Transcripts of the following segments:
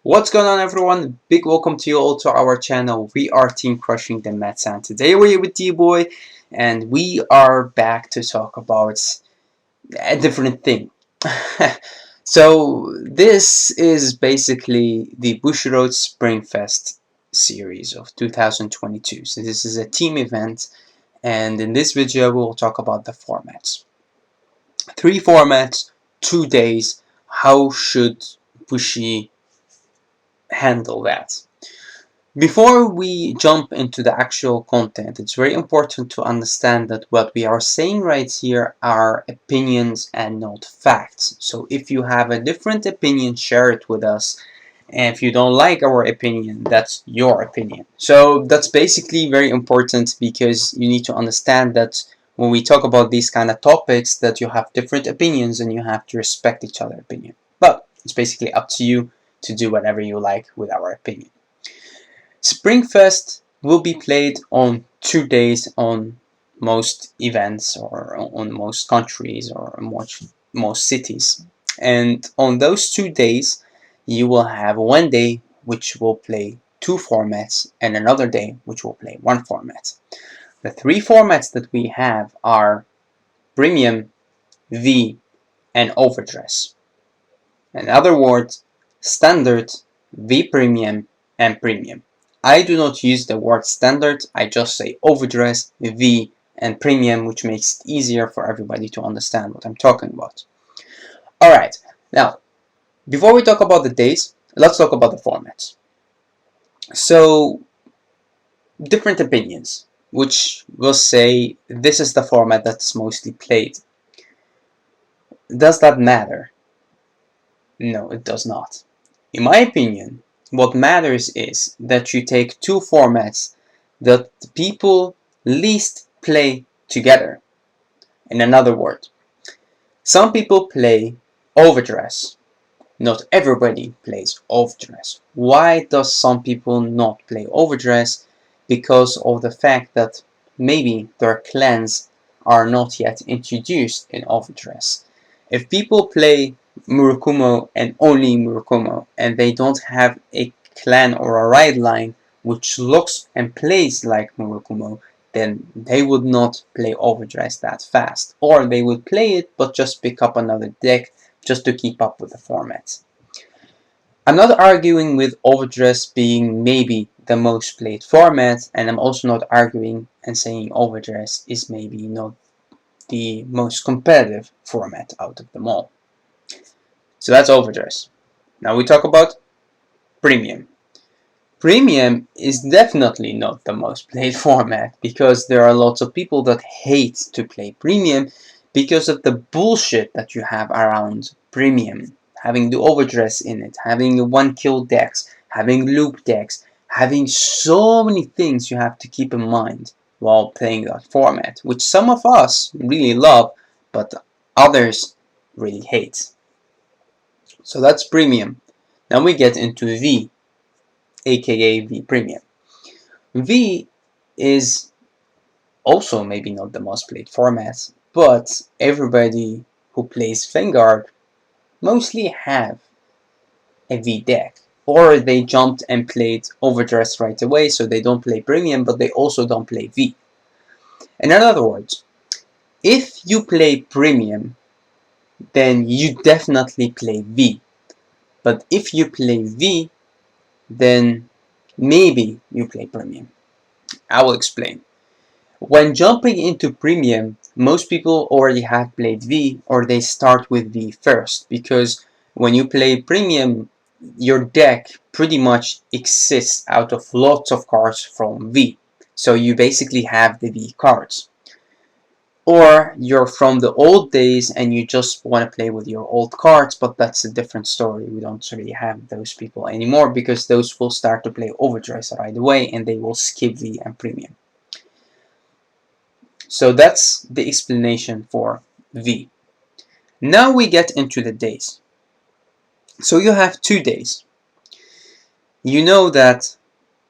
What's going on, everyone? Big welcome to you all to our channel. We are Team Crushing the Mets, and today we're here with D-Boy, and we are back to talk about a different thing. So this is basically the Bushiroad Spring Fest series of 2022. So this is a team event, and in this video we will talk about the formats. 3 formats, 2 days. How should Bushi handle that? Before we jump into the actual content, it's very important to understand that what we are saying right here are opinions and not facts. So if you have a different opinion, share it with us. And if you don't like our opinion, that's your opinion. So that's basically very important, because you need to understand that when we talk about these kind of topics, that you have different opinions and you have to respect each other's opinion. But it's basically up to you to do whatever you like with our opinion. Springfest will be played on 2 days on most events, or on most countries, or most cities. And on those 2 days, you will have one day which will play 2 formats, and another day which will play 1 format. The 3 formats that we have are Premium, V, and Overdress. In other words, Standard, V Premium, and Premium. I do not use the word standard, I just say Overdress, V, and Premium, which makes it easier for everybody to understand what I'm talking about. Alright, now, before we talk about the days, let's talk about the formats. So, different opinions, which will say this is the format that's mostly played. Does that matter? No, it does not. In my opinion, what matters is that you take 2 formats that the people least play together. In another word, some people play Overdress. Not everybody plays Overdress. Why does some people not play Overdress? Because of the fact that maybe their clans are not yet introduced in Overdress. If people play Murokumo and only Murokumo, and they don't have a clan or a ride line which looks and plays like Murokumo, then they would not play Overdress that fast. Or they would play it but just pick up another deck just to keep up with the format. I'm not arguing with Overdress being maybe the most played format, and I'm also not arguing and saying Overdress is maybe not the most competitive format out of them all. So that's Overdress. Now we talk about Premium. Premium is definitely not the most played format, because there are lots of people that hate to play Premium because of the bullshit that you have around Premium. Having the Overdress in it, having the 1-kill decks, having loop decks, having so many things you have to keep in mind while playing that format, which some of us really love, but others really hate. So that's Premium. Now we get into V, aka V Premium. V is also maybe not the most played format, but everybody who plays Vanguard mostly have a V deck. Or they jumped and played Overdress right away, so they don't play Premium, but they also don't play V. In other words, if you play Premium, then you definitely play V. But if you play V, then maybe you play Premium. I will explain. When jumping into Premium, most people already have played V, or they start with V first, because when you play Premium, your deck pretty much exists out of lots of cards from V. So you basically have the V cards. Or you're from the old days and you just want to play with your old cards, but that's a different story. We don't really have those people anymore, because those will start to play Overdress right away and they will skip V and Premium. So that's the explanation for V. Now we get into the days. So you have 2 days. You know that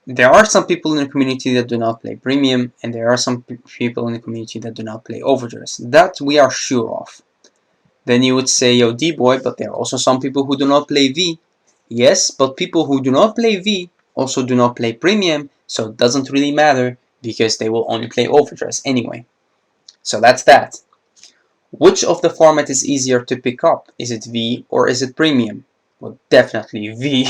there are some people in the community that do not play Premium, and there are some people in the community that do not play Overdress. That we are sure of. Then you would say, yo, D-Boy, but there are also some people who do not play V, Yes, but people who do not play V also do not play Premium, so it doesn't really matter because they will only play OverDress anyway. So that's that. Which of the format is easier to pick up? Is it V or is it Premium? Well, definitely V.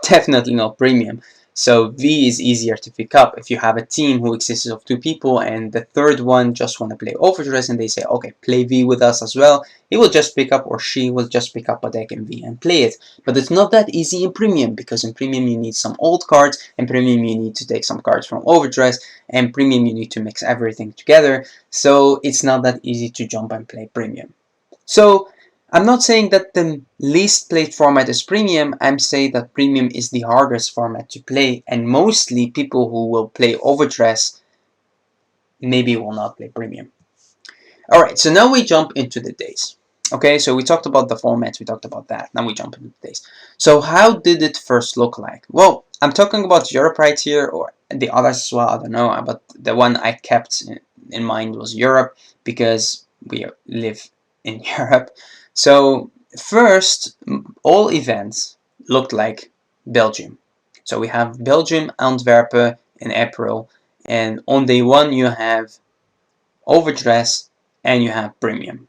Definitely not Premium. So V is easier to pick up. If you have a team who consists of two people and the third one just want to play Overdress and they say, okay, play V with us as well, he will just pick up, or she will just pick up a deck in V and play it. But it's not that easy in Premium, because in Premium you need some old cards, in Premium you need to take some cards from Overdress, and Premium you need to mix everything together. So it's not that easy to jump and play Premium. So I'm not saying that the least played format is Premium, I'm saying that Premium is the hardest format to play, and mostly people who will play Overdress maybe will not play Premium. Alright, so now we jump into the days. Okay, so we talked about the formats, we talked about that, now we jump into the days. So how did it first look like? Well, I'm talking about Europe right here, or the others as well, I don't know, but the one I kept in mind was Europe, because we live in Europe. So first, all events looked like Belgium. So we have Belgium, Antwerp in April, and on day one you have Overdress and you have Premium.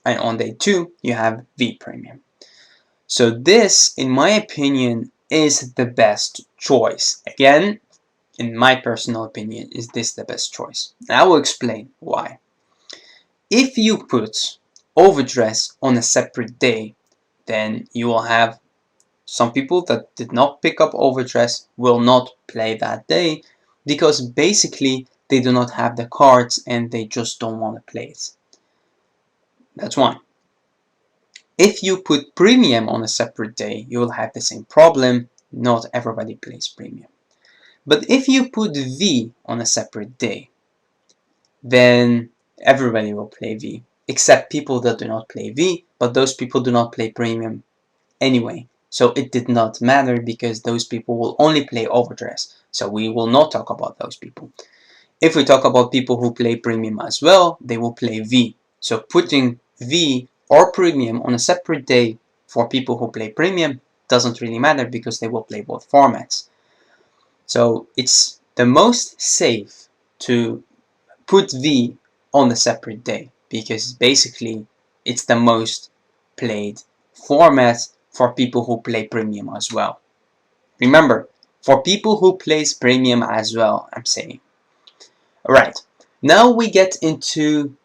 And on day 2 you have V Premium. So this, in my opinion, is the best choice. Again, in my personal opinion, is this the best choice? And I will explain why. If you put Overdress on a separate day, then you will have some people that did not pick up Overdress will not play that day, because basically they do not have the cards and they just don't want to play it. That's one. If you put Premium on a separate day, you will have the same problem. Not everybody plays Premium. But if you put V on a separate day, then everybody will play V, except people that do not play V, but those people do not play Premium anyway. So it did not matter, because those people will only play Overdress. So we will not talk about those people. If we talk about people who play Premium as well, they will play V. So putting V or Premium on a separate day for people who play Premium doesn't really matter, because they will play both formats. So it's the most safe to put V on a separate day, because basically it's the most played format for people who play Premium as well. Remember, for people who plays Premium as well, I'm saying. Alright, now we get into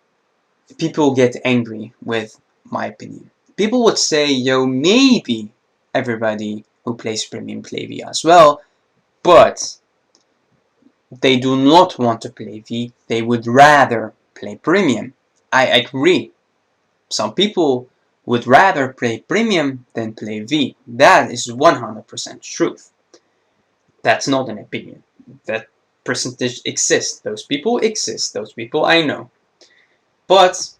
people get angry with my opinion. People would say, yo, maybe everybody who plays Premium play V as well, but they do not want to play V, they would rather play Premium. I agree. Some people would rather play Premium than play V. That is 100% truth. That's not an opinion. That percentage exists. Those people exist. Those people I know. But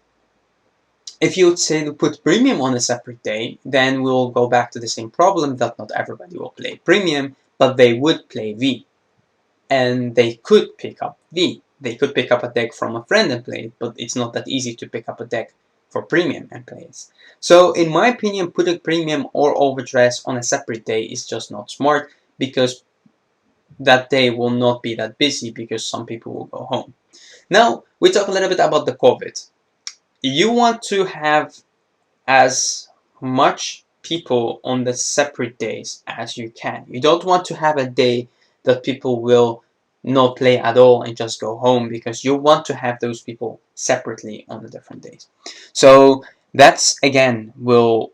if you would say to put Premium on a separate day, then we'll go back to the same problem that not everybody will play Premium, but they would play V. And they could pick up V. They could pick up a deck from a friend and play it, but it's not that easy to pick up a deck for Premium and play it. So in my opinion, putting Premium or Overdress on a separate day is just not smart, because that day will not be that busy, because some people will go home. Now, we talk a little bit about the COVID. You want to have as much people on the separate days as you can. You don't want to have a day that people will not play at all and just go home, because you want to have those people separately on the different days. So that's, again, will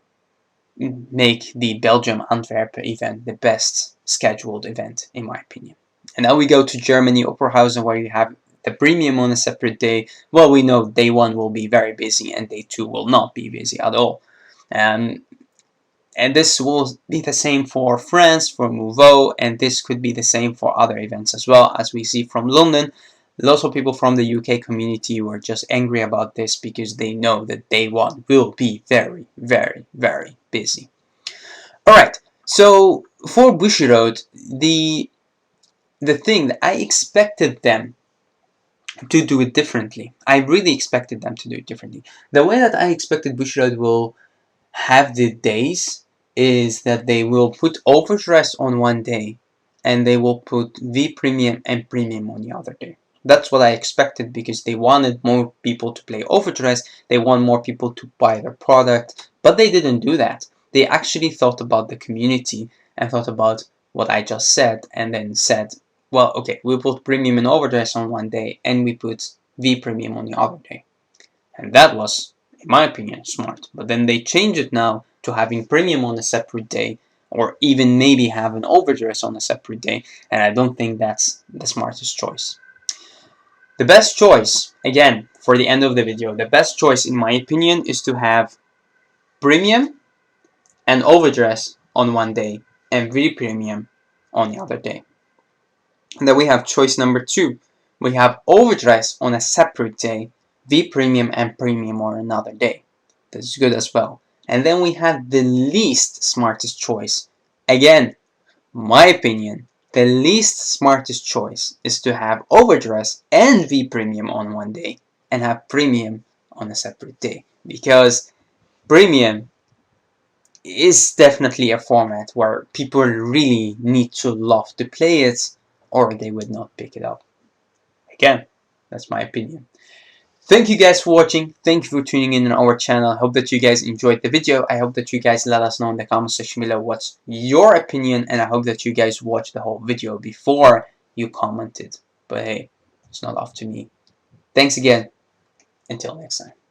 make the Belgium Antwerp event the best scheduled event, in my opinion. And now we go to Germany, Oberhausen, where you have the Premium on a separate day. Well, we know day 1 will be very busy and day 2 will not be busy at all. And this will be the same for France, for Mouveau, and this could be the same for other events as well, as we see from London. Lots of people from the UK community were just angry about this, because they know that day 1 will be very, very, very busy. Alright, so for Bushiroad, the thing that I expected them to do it differently. I really expected them to do it differently. The way that I expected Bushiroad will have the days is that they will put OverDress on one day and they will put V Premium and Premium on the other day. That's what I expected, because they wanted more people to play OverDress, they want more people to buy their product, but they didn't do that. They actually thought about the community and thought about what I just said, and then said, well, okay, we put Premium and OverDress on one day and we put V Premium on the other day. And that was, in my opinion, smart. But then they change it now to having Premium on a separate day, or even maybe have an OverDress on a separate day, and I don't think that's the smartest choice. The best choice, again, for the end of the video, the best choice in my opinion is to have Premium and OverDress on one day and V Premium on the other day. And then we have choice number 2. We have OverDress on a separate day, V Premium and Premium on another day. That's good as well. And then we have the least smartest choice. Again, my opinion, the least smartest choice is to have OverDress and V Premium on one day and have Premium on a separate day. Because Premium is definitely a format where people really need to love to play it, or they would not pick it up. Again, that's my opinion. Thank you guys for watching. Thank you for tuning in on our channel. I hope that you guys enjoyed the video. I hope that you guys let us know in the comment section below what's your opinion, and I hope that you guys watched the whole video before you commented. But hey, it's not up to me. Thanks again. Until next time.